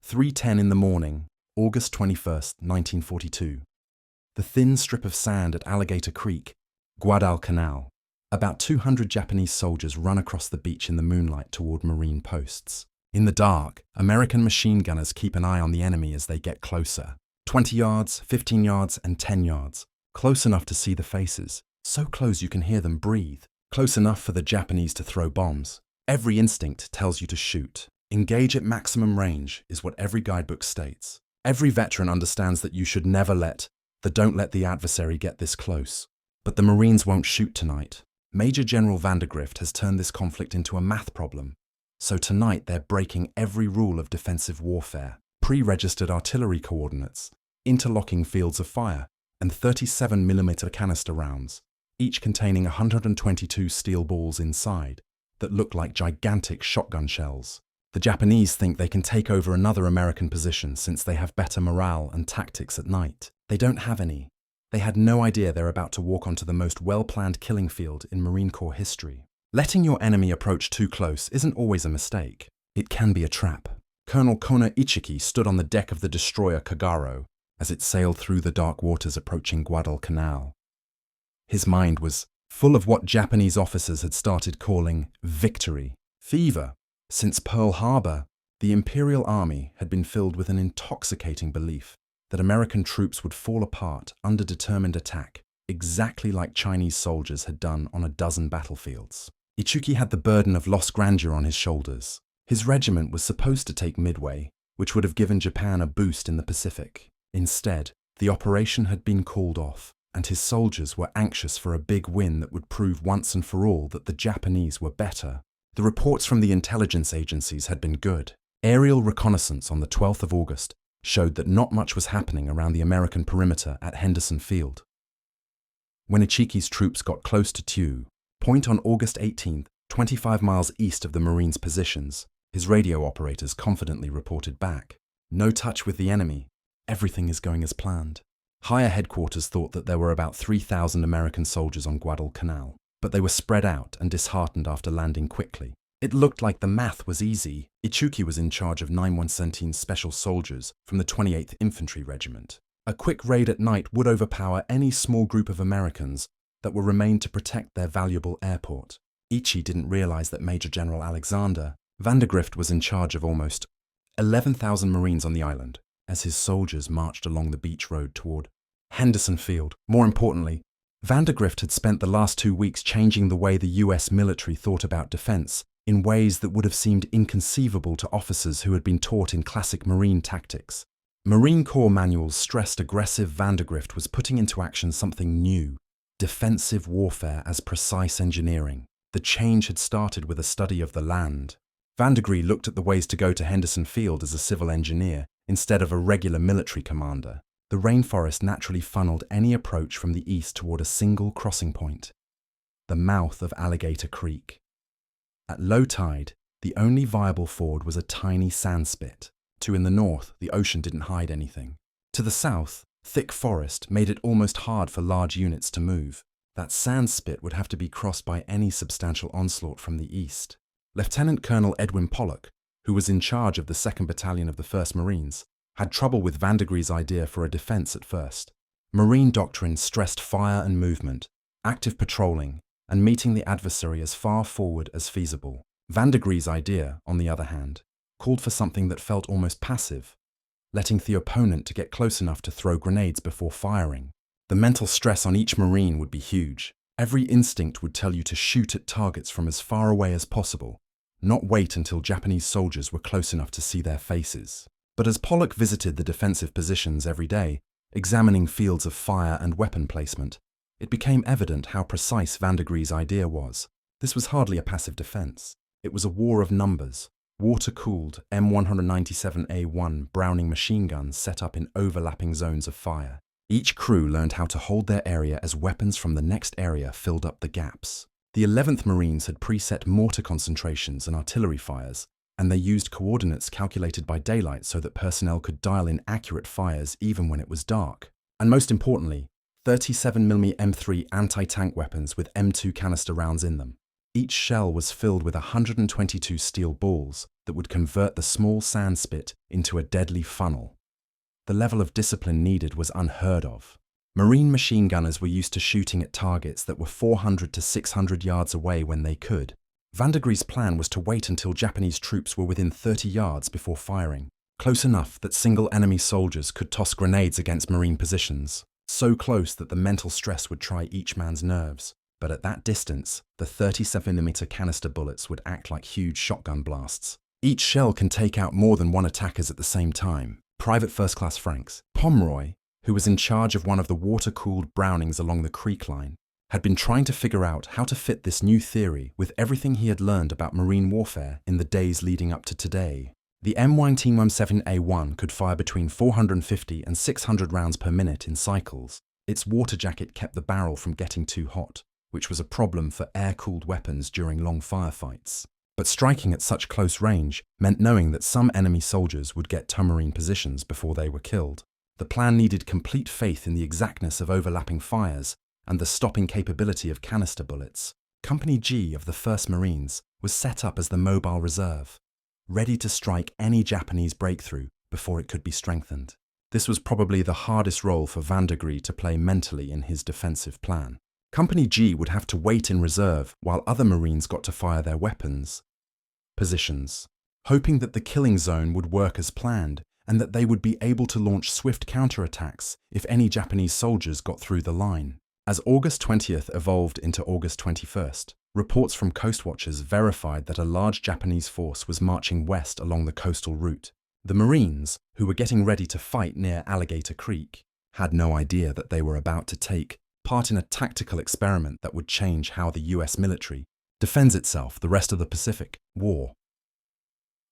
3:10 in the morning, August 21st, 1942. The thin strip of sand at Alligator Creek, Guadalcanal. About 200 Japanese soldiers run across the beach in the moonlight toward Marine posts. In the dark, American machine gunners keep an eye on the enemy as they get closer. 20 yards, 15 yards, and 10 yards. Close enough to see the faces. So close you can hear them breathe. Close enough for the Japanese to throw bombs. Every instinct tells you to shoot. Engage at maximum range is what every guidebook states. Every veteran understands that you should never don't let the adversary get this close. But the Marines won't shoot tonight. Major General Vandegrift has turned this conflict into a math problem. So tonight they're breaking every rule of defensive warfare. Pre-registered artillery coordinates, interlocking fields of fire, and 37mm canister rounds, each containing 122 steel balls inside that look like gigantic shotgun shells. The Japanese think they can take over another American position since they have better morale and tactics at night. They don't have any. They had no idea they're about to walk onto the most well-planned killing field in Marine Corps history. Letting your enemy approach too close isn't always a mistake. It can be a trap. Colonel Kona Ichiki stood on the deck of the destroyer Kagaro as it sailed through the dark waters approaching Guadalcanal. His mind was full of what Japanese officers had started calling victory, fever. Since Pearl Harbor, the Imperial Army had been filled with an intoxicating belief that American troops would fall apart under determined attack, exactly like Chinese soldiers had done on a dozen battlefields. Ichiki had the burden of lost grandeur on his shoulders. His regiment was supposed to take Midway, which would have given Japan a boost in the Pacific. Instead, the operation had been called off, and his soldiers were anxious for a big win that would prove once and for all that the Japanese were better. The reports from the intelligence agencies had been good. Aerial reconnaissance on the 12th of August showed that not much was happening around the American perimeter at Henderson Field. When Ichiki's troops got close to Tew Point on August 18th, 25 miles east of the Marines' positions, his radio operators confidently reported back. No touch with the enemy. Everything is going as planned. Higher headquarters thought that there were about 3,000 American soldiers on Guadalcanal, but they were spread out and disheartened after landing quickly. It looked like the math was easy. Ichiki was in charge of 9117 Special Soldiers from the 28th Infantry Regiment. A quick raid at night would overpower any small group of Americans that were remained to protect their valuable airport. Ichi didn't realize that Major General Alexander Vandegrift was in charge of almost 11,000 Marines on the island as his soldiers marched along the beach road toward Henderson Field. More importantly, Vandegrift had spent the last 2 weeks changing the way the US military thought about defense in ways that would have seemed inconceivable to officers who had been taught in classic Marine tactics. Marine Corps manuals stressed aggressive Vandegrift was putting into action something new, defensive warfare as precise engineering. The change had started with a study of the land. Vandegrift looked at the ways to go to Henderson Field as a civil engineer instead of a regular military commander. The rainforest naturally funneled any approach from the east toward a single crossing point, the mouth of Alligator Creek. At low tide, the only viable ford was a tiny sand spit. In the north, the ocean didn't hide anything. To the south, thick forest made it almost hard for large units to move. That sand spit would have to be crossed by any substantial onslaught from the east. Lieutenant Colonel Edwin Pollock, who was in charge of the 2nd Battalion of the 1st Marines, had trouble with Vandegrift's idea for a defense at first. Marine doctrine stressed fire and movement, active patrolling, and meeting the adversary as far forward as feasible. Vandegrift's idea, on the other hand, called for something that felt almost passive, letting the opponent to get close enough to throw grenades before firing. The mental stress on each Marine would be huge. Every instinct would tell you to shoot at targets from as far away as possible, not wait until Japanese soldiers were close enough to see their faces. But as Pollock visited the defensive positions every day, examining fields of fire and weapon placement, it became evident how precise Vandegrift's idea was. This was hardly a passive defense. It was a war of numbers. Water-cooled M197A1 Browning machine guns set up in overlapping zones of fire. Each crew learned how to hold their area as weapons from the next area filled up the gaps. The 11th Marines had preset mortar concentrations and artillery fires, and they used coordinates calculated by daylight so that personnel could dial in accurate fires even when it was dark. And most importantly, 37mm M3 anti-tank weapons with M2 canister rounds in them. Each shell was filled with 122 steel balls that would convert the small sand spit into a deadly funnel. The level of discipline needed was unheard of. Marine machine gunners were used to shooting at targets that were 400 to 600 yards away when they could. Vandegries's plan was to wait until Japanese troops were within 30 yards before firing, close enough that single enemy soldiers could toss grenades against Marine positions, so close that the mental stress would try each man's nerves. But at that distance, the 37mm canister bullets would act like huge shotgun blasts. Each shell can take out more than one attackers at the same time. Private First Class Franks Pomeroy, who was in charge of one of the water-cooled Brownings along the creek line, had been trying to figure out how to fit this new theory with everything he had learned about marine warfare in the days leading up to today. The M1917A1 could fire between 450 and 600 rounds per minute in cycles. Its water jacket kept the barrel from getting too hot, which was a problem for air-cooled weapons during long firefights. But striking at such close range meant knowing that some enemy soldiers would get to Marine positions before they were killed. The plan needed complete faith in the exactness of overlapping fires and the stopping capability of canister bullets. Company G of the 1st Marines was set up as the mobile reserve, ready to strike any Japanese breakthrough before it could be strengthened. This was probably the hardest role for Vandegries to play mentally in his defensive plan. Company G would have to wait in reserve while other Marines got to fire their weapons positions, hoping that the killing zone would work as planned and that they would be able to launch swift counterattacks if any Japanese soldiers got through the line. As August 20th evolved into August 21st, reports from coastwatchers verified that a large Japanese force was marching west along the coastal route. The Marines, who were getting ready to fight near Alligator Creek, had no idea that they were about to take part in a tactical experiment that would change how the US military defends itself the rest of the Pacific War.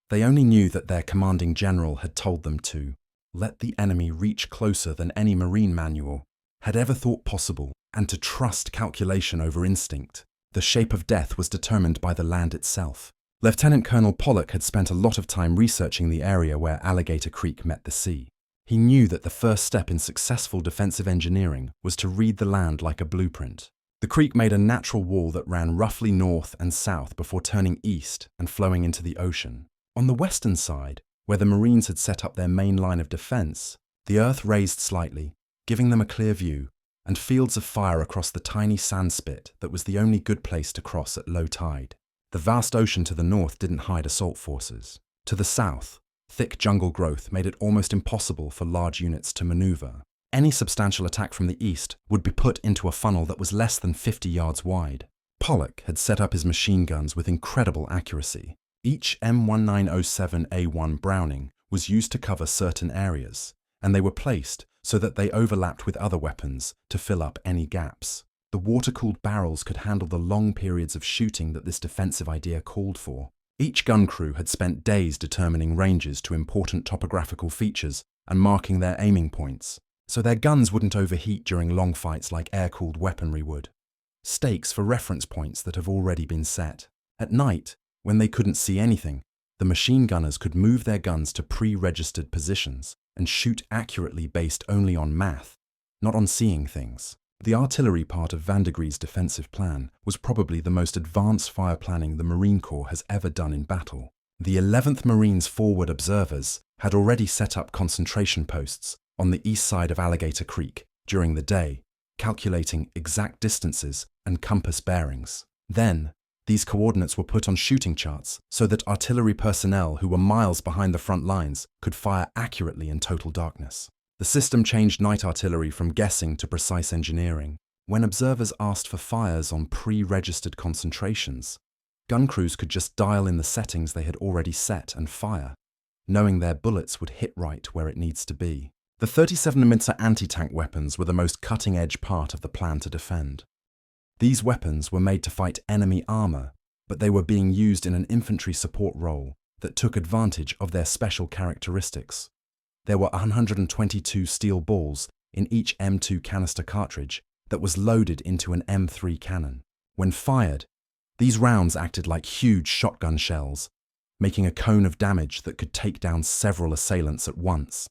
They only knew that their commanding general had told them to let the enemy reach closer than any Marine manual had ever thought possible, and to trust calculation over instinct. The shape of death was determined by the land itself. Lieutenant Colonel Pollock had spent a lot of time researching the area where Alligator Creek met the sea. He knew that the first step in successful defensive engineering was to read the land like a blueprint. The creek made a natural wall that ran roughly north and south before turning east and flowing into the ocean. On the western side, where the Marines had set up their main line of defense, the earth raised slightly, giving them a clear view, and fields of fire across the tiny sand spit that was the only good place to cross at low tide. The vast ocean to the north didn't hide assault forces. To the south, thick jungle growth made it almost impossible for large units to maneuver. Any substantial attack from the east would be put into a funnel that was less than 50 yards wide. Pollock had set up his machine guns with incredible accuracy. Each M1907A1 Browning was used to cover certain areas, and they were placed so that they overlapped with other weapons to fill up any gaps. The water-cooled barrels could handle the long periods of shooting that this defensive idea called for. Each gun crew had spent days determining ranges to important topographical features and marking their aiming points, so their guns wouldn't overheat during long fights like air-cooled weaponry would. Stakes for reference points that have already been set. At night, when they couldn't see anything, the machine gunners could move their guns to pre-registered positions and shoot accurately based only on math, not on seeing things. The artillery part of Vandegries's defensive plan was probably the most advanced fire planning the Marine Corps has ever done in battle. The 11th Marines forward observers had already set up concentration posts on the east side of Alligator Creek during the day, calculating exact distances and compass bearings. Then, these coordinates were put on shooting charts so that artillery personnel who were miles behind the front lines could fire accurately in total darkness. The system changed night artillery from guessing to precise engineering. When observers asked for fires on pre-registered concentrations, gun crews could just dial in the settings they had already set and fire, knowing their bullets would hit right where it needs to be. The 37mm anti-tank weapons were the most cutting-edge part of the plan to defend. These weapons were made to fight enemy armor, but they were being used in an infantry support role that took advantage of their special characteristics. There were 122 steel balls in each M2 canister cartridge that was loaded into an M3 cannon. When fired, these rounds acted like huge shotgun shells, making a cone of damage that could take down several assailants at once.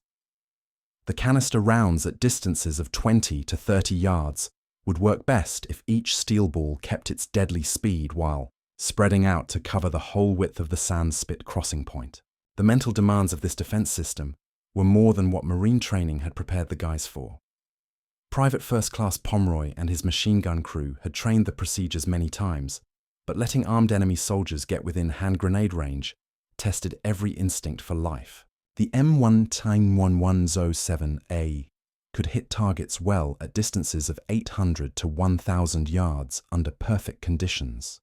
The canister rounds at distances of 20 to 30 yards would work best if each steel ball kept its deadly speed while, spreading out to cover the whole width of the sand spit crossing point. The mental demands of this defense system were more than what Marine training had prepared the guys for. Private First Class Pomeroy and his machine gun crew had trained the procedures many times, but letting armed enemy soldiers get within hand grenade range tested every instinct for life. The M1-1107A could hit targets well at distances of 800 to 1,000 yards under perfect conditions.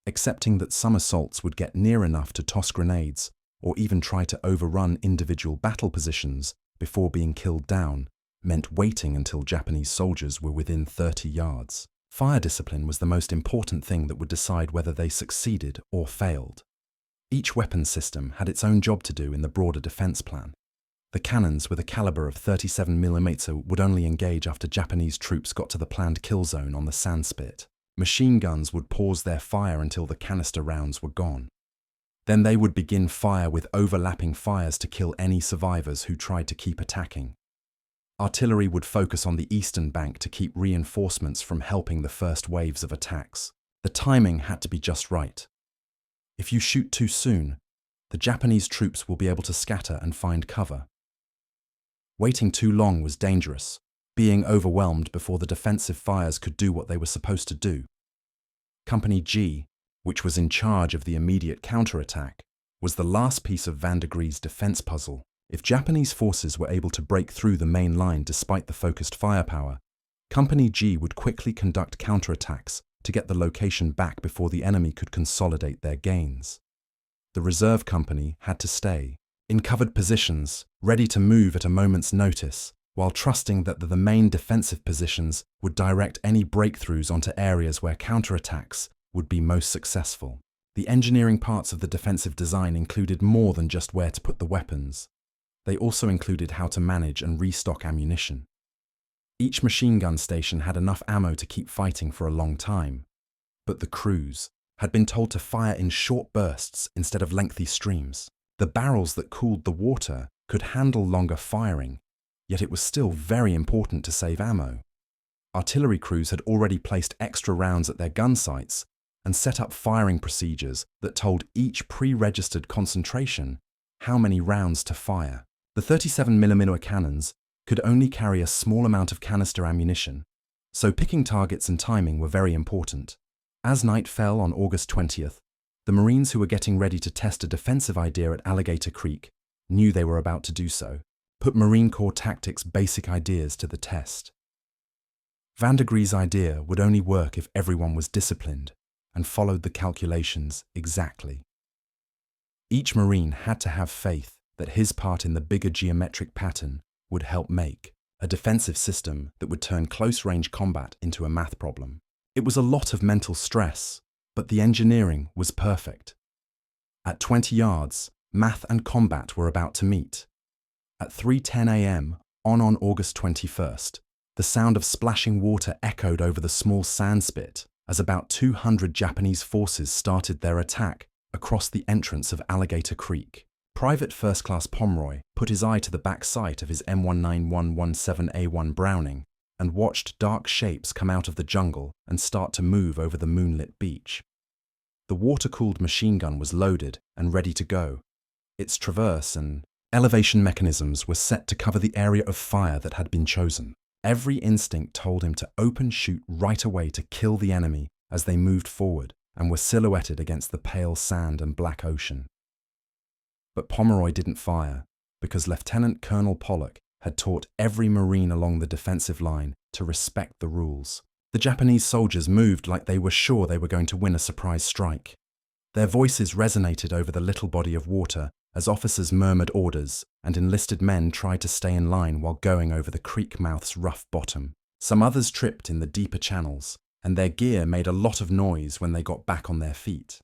Accepting that some assaults would get near enough to toss grenades or even try to overrun individual battle positions before being killed down meant waiting until Japanese soldiers were within 30 yards. Fire discipline was the most important thing that would decide whether they succeeded or failed. Each weapon system had its own job to do in the broader defense plan. The cannons with a caliber of 37mm would only engage after Japanese troops got to the planned kill zone on the sand spit. Machine guns would pause their fire until the canister rounds were gone. Then they would begin fire with overlapping fires to kill any survivors who tried to keep attacking. Artillery would focus on the eastern bank to keep reinforcements from helping the first waves of attacks. The timing had to be just right. If you shoot too soon, the Japanese troops will be able to scatter and find cover. Waiting too long was dangerous, being overwhelmed before the defensive fires could do what they were supposed to do. Company G, which was in charge of the immediate counterattack, was the last piece of Vandegries's defense puzzle. If Japanese forces were able to break through the main line despite the focused firepower, Company G would quickly conduct counterattacks to get the location back before the enemy could consolidate their gains. The reserve company had to stay in covered positions, ready to move at a moment's notice, while trusting that the main defensive positions would direct any breakthroughs onto areas where counterattacks would be most successful. The engineering parts of the defensive design included more than just where to put the weapons. They also included how to manage and restock ammunition. Each machine gun station had enough ammo to keep fighting for a long time, but the crews had been told to fire in short bursts instead of lengthy streams. The barrels that cooled the water could handle longer firing, yet it was still very important to save ammo. Artillery crews had already placed extra rounds at their gun sights and set up firing procedures that told each pre-registered concentration how many rounds to fire. The 37mm cannons could only carry a small amount of canister ammunition, so picking targets and timing were very important. As night fell on August 20th, the Marines who were getting ready to test a defensive idea at Alligator Creek knew they were about to do so. Put Marine Corps tactics' basic ideas to the test. Vandegries's idea would only work if everyone was disciplined and followed the calculations exactly. Each Marine had to have faith that his part in the bigger geometric pattern would help make a defensive system that would turn close-range combat into a math problem. It was a lot of mental stress, but the engineering was perfect. At 20 yards, math and combat were about to meet. At 3:10 a.m. on August 21st, the sound of splashing water echoed over the small sand spit as about 200 Japanese forces started their attack across the entrance of Alligator Creek. Private First Class Pomeroy put his eye to the back sight of his M19117A1 Browning and watched dark shapes come out of the jungle and start to move over the moonlit beach. The water-cooled machine gun was loaded and ready to go. Its traverse and elevation mechanisms were set to cover the area of fire that had been chosen. Every instinct told him to open shoot right away to kill the enemy as they moved forward and were silhouetted against the pale sand and black ocean. But Pomeroy didn't fire because Lieutenant Colonel Pollock had taught every Marine along the defensive line to respect the rules. The Japanese soldiers moved like they were sure they were going to win a surprise strike. Their voices resonated over the little body of water as officers murmured orders and enlisted men tried to stay in line while going over the creek mouth's rough bottom. Some others tripped in the deeper channels, and their gear made a lot of noise when they got back on their feet.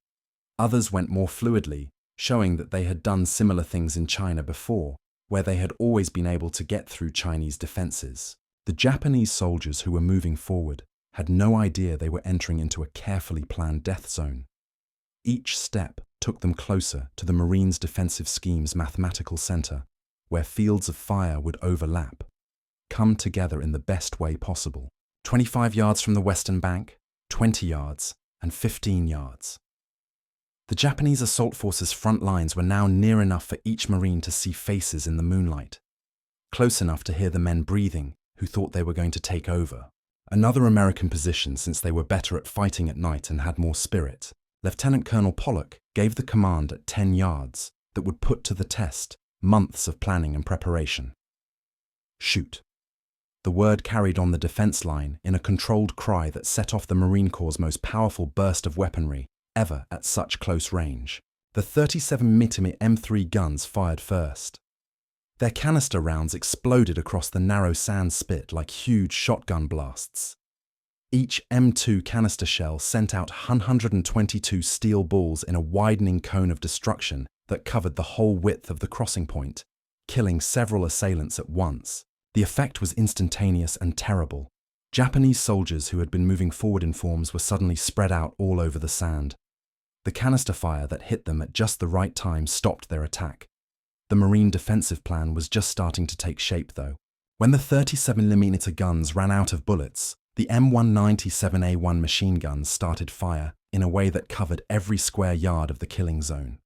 Others went more fluidly, showing that they had done similar things in China before, where they had always been able to get through Chinese defenses. The Japanese soldiers who were moving forward had no idea they were entering into a carefully planned death zone. Each step took them closer to the Marines' defensive scheme's mathematical center, where fields of fire would overlap, come together in the best way possible. 25 yards from the western bank, 20 yards, and 15 yards. The Japanese assault force's front lines were now near enough for each Marine to see faces in the moonlight, close enough to hear the men breathing who thought they were going to take over. Another American position, since they were better at fighting at night and had more spirit. Lieutenant Colonel Pollock gave the command at 10 yards that would put to the test months of planning and preparation. Shoot. The word carried on the defense line in a controlled cry that set off the Marine Corps' most powerful burst of weaponry ever at such close range. The 37mm M3 guns fired first. Their canister rounds exploded across the narrow sand spit like huge shotgun blasts. Each M2 canister shell sent out 122 steel balls in a widening cone of destruction that covered the whole width of the crossing point, killing several assailants at once. The effect was instantaneous and terrible. Japanese soldiers who had been moving forward in forms were suddenly spread out all over the sand. The canister fire that hit them at just the right time stopped their attack. The Marine defensive plan was just starting to take shape, though. When the 37mm guns ran out of bullets, the M197A1 machine guns started fire in a way that covered every square yard of the killing zone.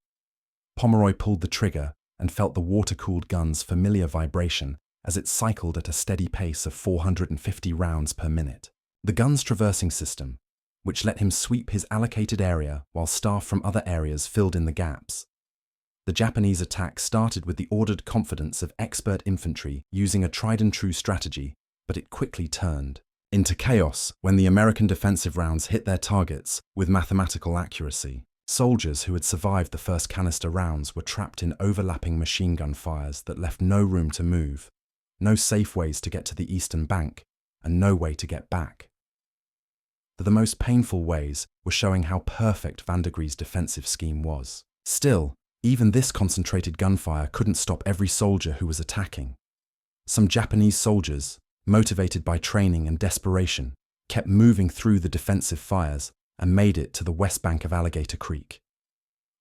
Pomeroy pulled the trigger and felt the water-cooled gun's familiar vibration as it cycled at a steady pace of 450 rounds per minute. The gun's traversing system, which let him sweep his allocated area while staff from other areas filled in the gaps. The Japanese attack started with the ordered confidence of expert infantry using a tried-and-true strategy, but it quickly turned into chaos when the American defensive rounds hit their targets with mathematical accuracy. Soldiers who had survived the first canister rounds were trapped in overlapping machine gun fires that left no room to move, no safe ways to get to the eastern bank, and no way to get back. The most painful ways were showing how perfect Vandegri's defensive scheme was. Still, even this concentrated gunfire couldn't stop every soldier who was attacking. Some Japanese soldiers, motivated by training and desperation, kept moving through the defensive fires and made it to the west bank of Alligator Creek.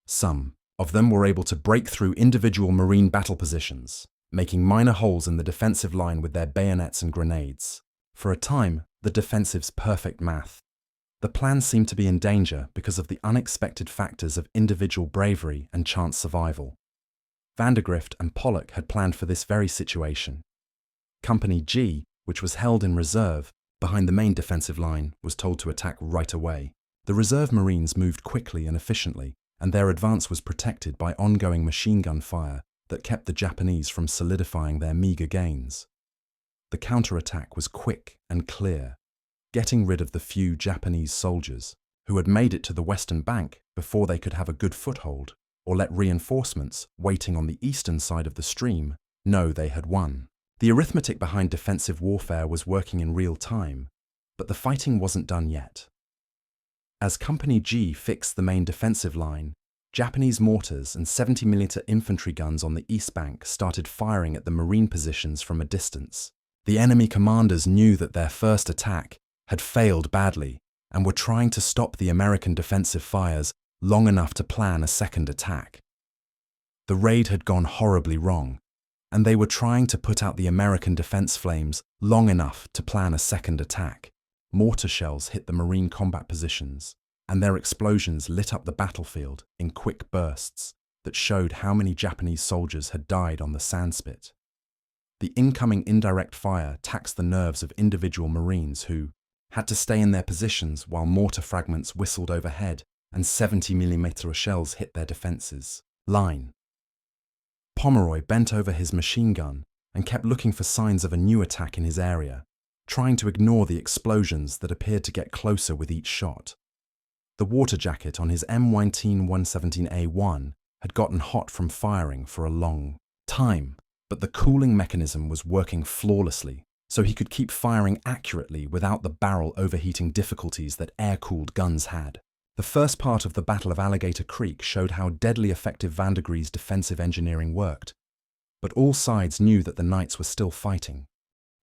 Some of them were able to break through individual Marine battle positions, making minor holes in the defensive line with their bayonets and grenades. For a time, the defensive's perfect math. The plan seemed to be in danger because of the unexpected factors of individual bravery and chance survival. Vandegrift and Pollock had planned for this very situation. Company G, which was held in reserve behind the main defensive line, was told to attack right away. The reserve Marines moved quickly and efficiently, and their advance was protected by ongoing machine gun fire that kept the Japanese from solidifying their meager gains. The counterattack was quick and clear, getting rid of the few Japanese soldiers who had made it to the western bank before they could have a good foothold, or let reinforcements waiting on the eastern side of the stream know they had won. The arithmetic behind defensive warfare was working in real time, but the fighting wasn't done yet. As Company G fixed the main defensive line, Japanese mortars and 70mm infantry guns on the east bank started firing at the Marine positions from a distance. The enemy commanders knew that their first attack had failed badly and were trying to stop the American defensive fires long enough to plan a second attack. The raid had gone horribly wrong, and they were trying to put out the American defense flames long enough to plan a second attack. Mortar shells hit the Marine combat positions, and their explosions lit up the battlefield in quick bursts that showed how many Japanese soldiers had died on the sandspit. The incoming indirect fire taxed the nerves of individual Marines who had to stay in their positions while mortar fragments whistled overhead and 70mm shells hit their defenses line. Pomeroy bent over his machine gun and kept looking for signs of a new attack in his area, trying to ignore the explosions that appeared to get closer with each shot. The water jacket on his M19117A1 had gotten hot from firing for a long time, but the cooling mechanism was working flawlessly, so he could keep firing accurately without the barrel overheating difficulties that air-cooled guns had. The first part of the Battle of Alligator Creek showed how deadly effective Vandegri's defensive engineering worked, but all sides knew that the Knights were still fighting.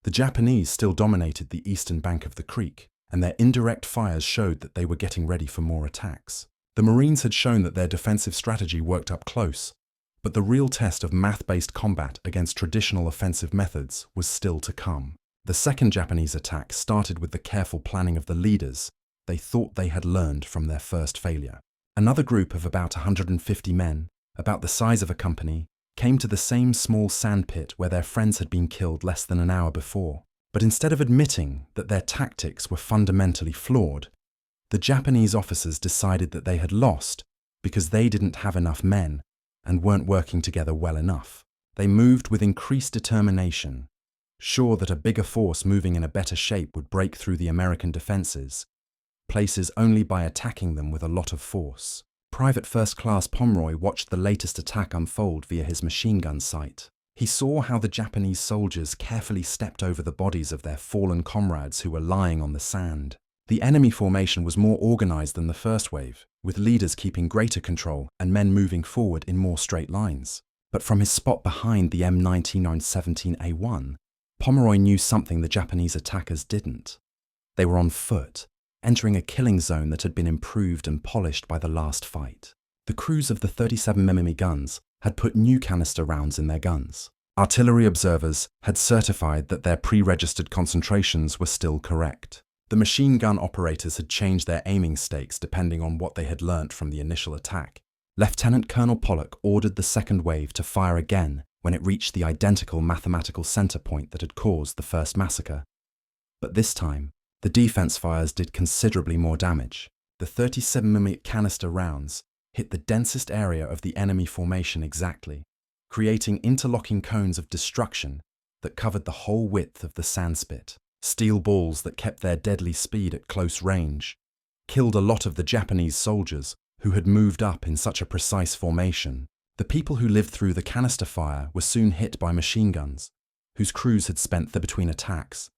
The Japanese still dominated the eastern bank of the creek, and their indirect fires showed that they were getting ready for more attacks. The Marines had shown that their defensive strategy worked up close, but the real test of math-based combat against traditional offensive methods was still to come. The second Japanese attack started with the careful planning of the leaders they thought they had learned from their first failure. Another group of about 150 men, about the size of a company, came to the same small sandpit where their friends had been killed less than an hour before. But instead of admitting that their tactics were fundamentally flawed, the Japanese officers decided that they had lost because they didn't have enough men and weren't working together well enough. They moved with increased determination, sure that a bigger force moving in a better shape would break through the American defenses, places only by attacking them with a lot of force. Private First Class Pomeroy watched the latest attack unfold via his machine gun sight. He saw how the Japanese soldiers carefully stepped over the bodies of their fallen comrades who were lying on the sand. The enemy formation was more organized than the first wave, with leaders keeping greater control and men moving forward in more straight lines. But from his spot behind the M9917A1, Pomeroy knew something the Japanese attackers didn't. They were on foot, entering a killing zone that had been improved and polished by the last fight. The crews of the 37mm guns had put new canister rounds in their guns. Artillery observers had certified that their pre-registered concentrations were still correct. The machine gun operators had changed their aiming stakes depending on what they had learnt from the initial attack. Lieutenant Colonel Pollock ordered the second wave to fire again when it reached the identical mathematical center point that had caused the first massacre. But this time, the defense fires did considerably more damage. The 37mm canister rounds hit the densest area of the enemy formation exactly, creating interlocking cones of destruction that covered the whole width of the sandspit. Steel balls that kept their deadly speed at close range killed a lot of the Japanese soldiers who had moved up in such a precise formation. The people who lived through the canister fire were soon hit by machine guns, whose crews had spent the between attacks.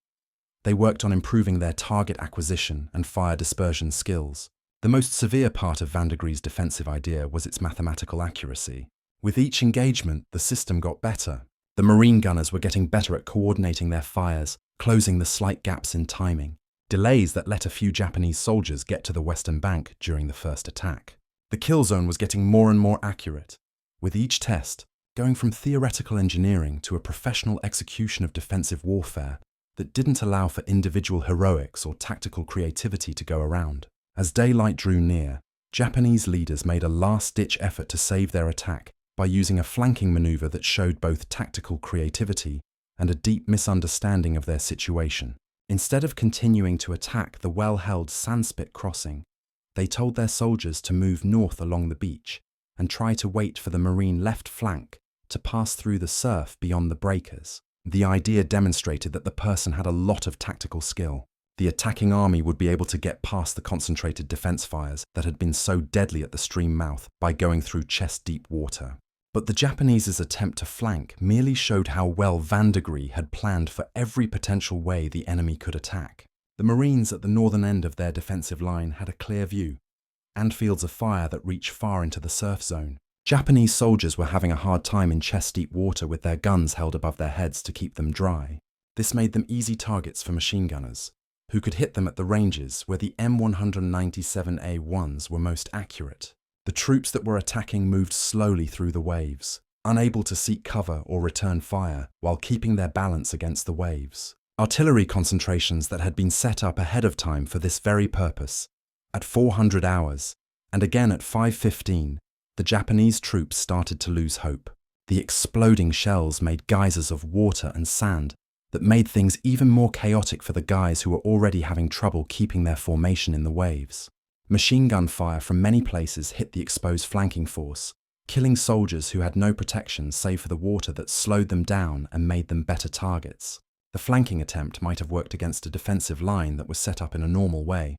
They worked on improving their target acquisition and fire dispersion skills. The most severe part of Vandegri's defensive idea was its mathematical accuracy. With each engagement, the system got better. The marine gunners were getting better at coordinating their fires, closing the slight gaps in timing, delays that let a few Japanese soldiers get to the western bank during the first attack. The kill zone was getting more and more accurate, with each test going from theoretical engineering to a professional execution of defensive warfare that didn't allow for individual heroics or tactical creativity to go around. As daylight drew near, Japanese leaders made a last-ditch effort to save their attack by using a flanking maneuver that showed both tactical creativity and a deep misunderstanding of their situation. Instead of continuing to attack the well-held Sandspit crossing, they told their soldiers to move north along the beach and try to wait for the marine left flank to pass through the surf beyond the breakers. The idea demonstrated that the person had a lot of tactical skill. The attacking army would be able to get past the concentrated defense fires that had been so deadly at the stream mouth by going through chest-deep water. But the Japanese's attempt to flank merely showed how well Vandegri had planned for every potential way the enemy could attack. The Marines at the northern end of their defensive line had a clear view, and fields of fire that reached far into the surf zone. Japanese soldiers were having a hard time in chest-deep water with their guns held above their heads to keep them dry. This made them easy targets for machine gunners, who could hit them at the ranges where the M197A1s were most accurate. The troops that were attacking moved slowly through the waves, unable to seek cover or return fire while keeping their balance against the waves. Artillery concentrations that had been set up ahead of time for this very purpose, at 400 hours, and again at 5:15, the Japanese troops started to lose hope. The exploding shells made geysers of water and sand that made things even more chaotic for the guys who were already having trouble keeping their formation in the waves. Machine gun fire from many places hit the exposed flanking force, killing soldiers who had no protection save for the water that slowed them down and made them better targets. The flanking attempt might have worked against a defensive line that was set up in a normal way,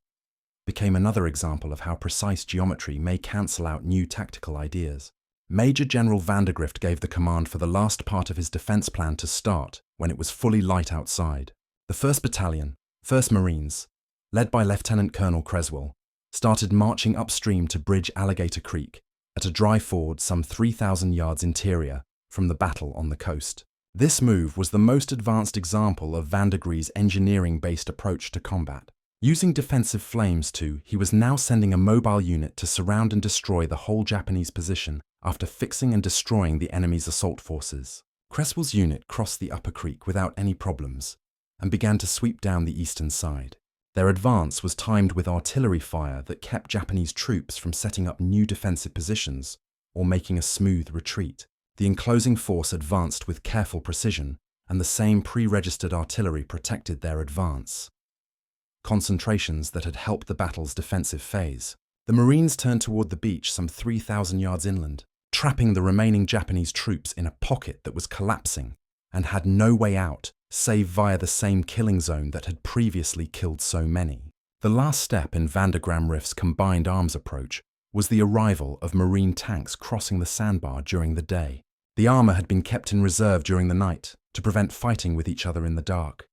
became another example of how precise geometry may cancel out new tactical ideas. Major General Vandegrift gave the command for the last part of his defense plan to start when it was fully light outside. The 1st Battalion, 1st Marines, led by Lieutenant Colonel Creswell, started marching upstream to bridge Alligator Creek at a dry ford some 3,000 yards interior from the battle on the coast. This move was the most advanced example of Vandegri's engineering-based approach to combat. Using defensive flames he was now sending a mobile unit to surround and destroy the whole Japanese position after fixing and destroying the enemy's assault forces. Creswell's unit crossed the upper creek without any problems and began to sweep down the eastern side. Their advance was timed with artillery fire that kept Japanese troops from setting up new defensive positions or making a smooth retreat. The enclosing force advanced with careful precision, and the same pre-registered artillery protected their advance. Concentrations that had helped the battle's defensive phase. The Marines turned toward the beach some 3,000 yards inland, trapping the remaining Japanese troops in a pocket that was collapsing and had no way out save via the same killing zone that had previously killed so many. The last step in Vandergram Riff's combined arms approach was the arrival of Marine tanks crossing the sandbar during the day. The armor had been kept in reserve during the night to prevent fighting with each other in the dark.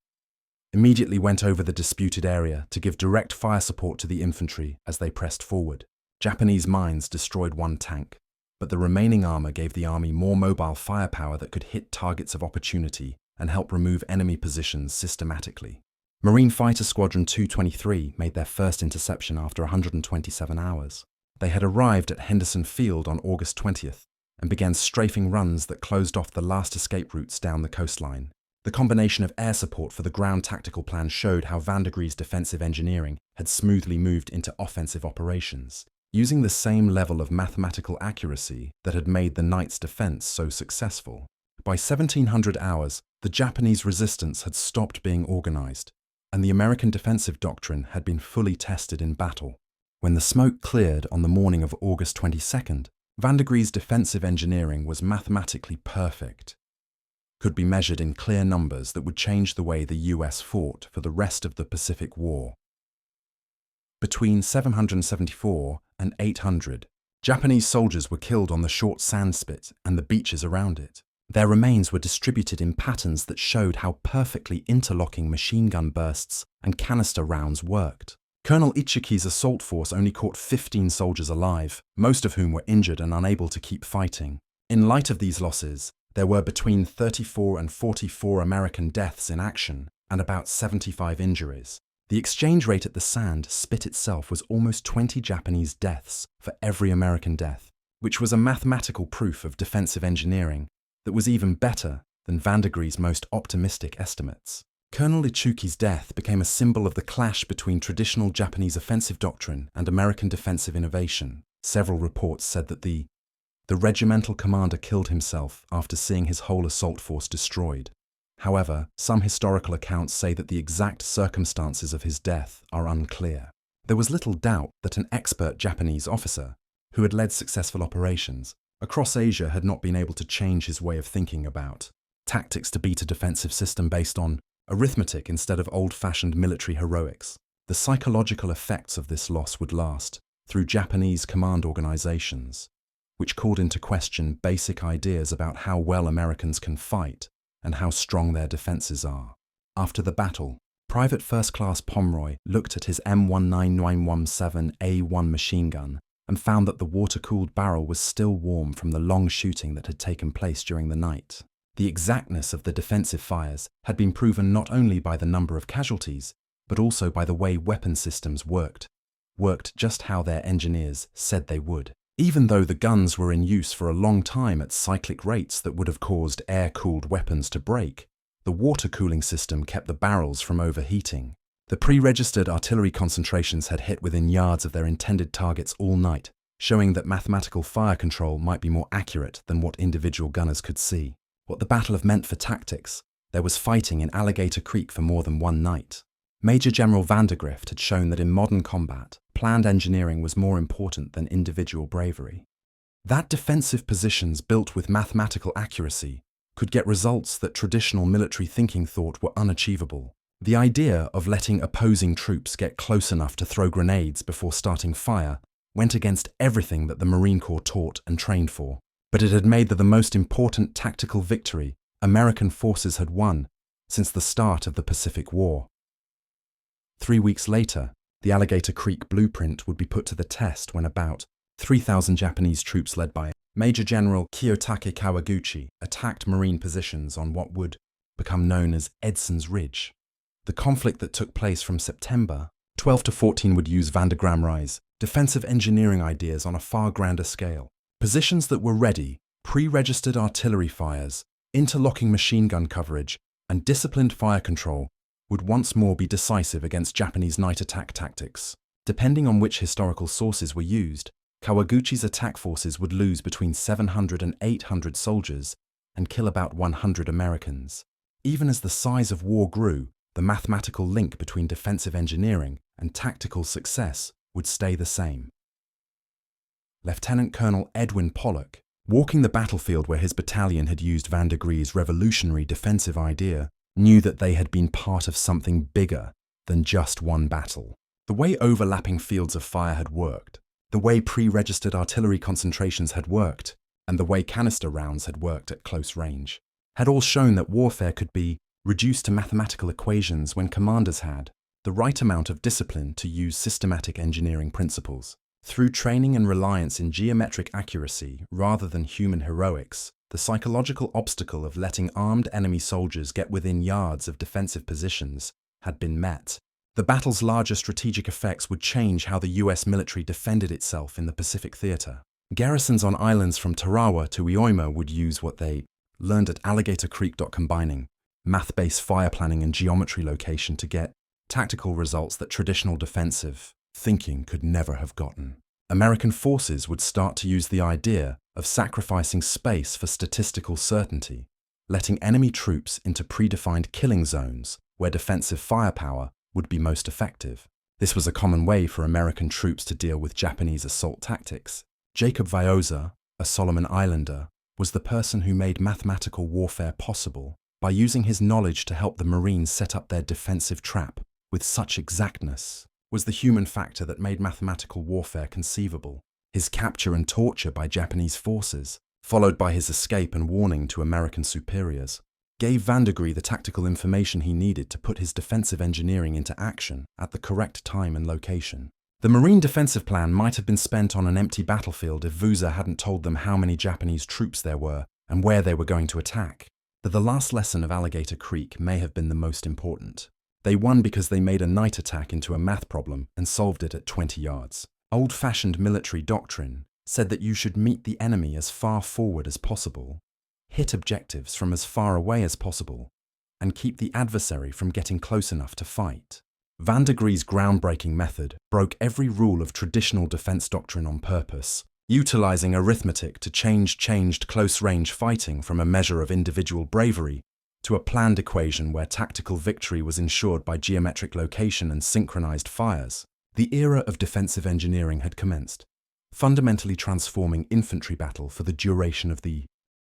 Immediately went over the disputed area to give direct fire support to the infantry as they pressed forward. Japanese mines destroyed one tank, but the remaining armor gave the army more mobile firepower that could hit targets of opportunity and help remove enemy positions systematically. Marine Fighter Squadron 223 made their first interception after 127 hours. They had arrived at Henderson Field on August 20th and began strafing runs that closed off the last escape routes down the coastline. The combination of air support for the ground tactical plan showed how Vandegree's defensive engineering had smoothly moved into offensive operations, using the same level of mathematical accuracy that had made the night's defense so successful. By 1700 hours, the Japanese resistance had stopped being organized, and the American defensive doctrine had been fully tested in battle. When the smoke cleared on the morning of August 22nd, Vandegree's defensive engineering was mathematically perfect, could be measured in clear numbers that would change the way the US fought for the rest of the Pacific War. Between 774 and 800, Japanese soldiers were killed on the short sand spit and the beaches around it. Their remains were distributed in patterns that showed how perfectly interlocking machine gun bursts and canister rounds worked. Colonel Ichiki's assault force only caught 15 soldiers alive, most of whom were injured and unable to keep fighting. In light of these losses, there were between 34 and 44 American deaths in action and about 75 injuries. The exchange rate at the sand spit itself was almost 20 Japanese deaths for every American death, which was a mathematical proof of defensive engineering that was even better than Vandegree's most optimistic estimates. Colonel Ichuki's death became a symbol of the clash between traditional Japanese offensive doctrine and American defensive innovation. Several reports said that the regimental commander killed himself after seeing his whole assault force destroyed. However, some historical accounts say that the exact circumstances of his death are unclear. There was little doubt that an expert Japanese officer, who had led successful operations across Asia, had not been able to change his way of thinking about tactics to beat a defensive system based on arithmetic instead of old-fashioned military heroics. The psychological effects of this loss would last through Japanese command organizations, which called into question basic ideas about how well Americans can fight and how strong their defenses are. After the battle, Private First Class Pomeroy looked at his M19917A1 machine gun and found that the water-cooled barrel was still warm from the long shooting that had taken place during the night. The exactness of the defensive fires had been proven not only by the number of casualties, but also by the way weapon systems worked just how their engineers said they would. Even though the guns were in use for a long time at cyclic rates that would have caused air-cooled weapons to break, the water cooling system kept the barrels from overheating. The pre-registered artillery concentrations had hit within yards of their intended targets all night, showing that mathematical fire control might be more accurate than what individual gunners could see. What the battle meant for tactics, there was fighting in Alligator Creek for more than one night. Major General Vandegrift had shown that in modern combat, planned engineering was more important than individual bravery. That defensive positions built with mathematical accuracy could get results that traditional military thinking thought were unachievable. The idea of letting opposing troops get close enough to throw grenades before starting fire went against everything that the Marine Corps taught and trained for. But it had made the most important tactical victory American forces had won since the start of the Pacific War. 3 weeks later, the Alligator Creek blueprint would be put to the test when about 3,000 Japanese troops led by Major General Kiyotake Kawaguchi attacked Marine positions on what would become known as Edson's Ridge. The conflict that took place from September 12 to 14 would use Vandergram Rye's defensive engineering ideas on a far grander scale. Positions that were ready, pre-registered artillery fires, interlocking machine gun coverage, and disciplined fire control would once more be decisive against Japanese night attack tactics. Depending on which historical sources were used, Kawaguchi's attack forces would lose between 700 and 800 soldiers and kill about 100 Americans. Even as the size of war grew, the mathematical link between defensive engineering and tactical success would stay the same. Lieutenant Colonel Edwin Pollock, walking the battlefield where his battalion had used Vandegree's revolutionary defensive idea, knew that they had been part of something bigger than just one battle. The way overlapping fields of fire had worked, the way pre-registered artillery concentrations had worked, and the way canister rounds had worked at close range, had all shown that warfare could be reduced to mathematical equations when commanders had the right amount of discipline to use systematic engineering principles. Through training and reliance in geometric accuracy rather than human heroics, the psychological obstacle of letting armed enemy soldiers get within yards of defensive positions had been met. The battle's larger strategic effects would change how the US military defended itself in the Pacific Theater. Garrisons on islands from Tarawa to Ioma would use what they learned at Alligator Creek. Combining math-based fire planning and geometry location to get tactical results that traditional defensive thinking could never have gotten. American forces would start to use the idea of sacrificing space for statistical certainty, letting enemy troops into predefined killing zones where defensive firepower would be most effective. This was a common way for American troops to deal with Japanese assault tactics. Jacob Vioza, a Solomon Islander, was the person who made mathematical warfare possible by using his knowledge to help the Marines set up their defensive trap with such exactness. Was the human factor that made mathematical warfare conceivable. His capture and torture by Japanese forces, followed by his escape and warning to American superiors, gave Vandegree the tactical information he needed to put his defensive engineering into action at the correct time and location. The Marine defensive plan might have been spent on an empty battlefield if Vuza hadn't told them how many Japanese troops there were and where they were going to attack. But the last lesson of Alligator Creek may have been the most important. They won because they made a night attack into a math problem and solved it at 20 yards. Old-fashioned military doctrine said that you should meet the enemy as far forward as possible, hit objectives from as far away as possible, and keep the adversary from getting close enough to fight. Vandegree's groundbreaking method broke every rule of traditional defense doctrine on purpose, utilizing arithmetic to change close-range fighting from a measure of individual bravery to a planned equation where tactical victory was ensured by geometric location and synchronized fires. The era of defensive engineering had commenced, fundamentally transforming infantry battle for the duration of the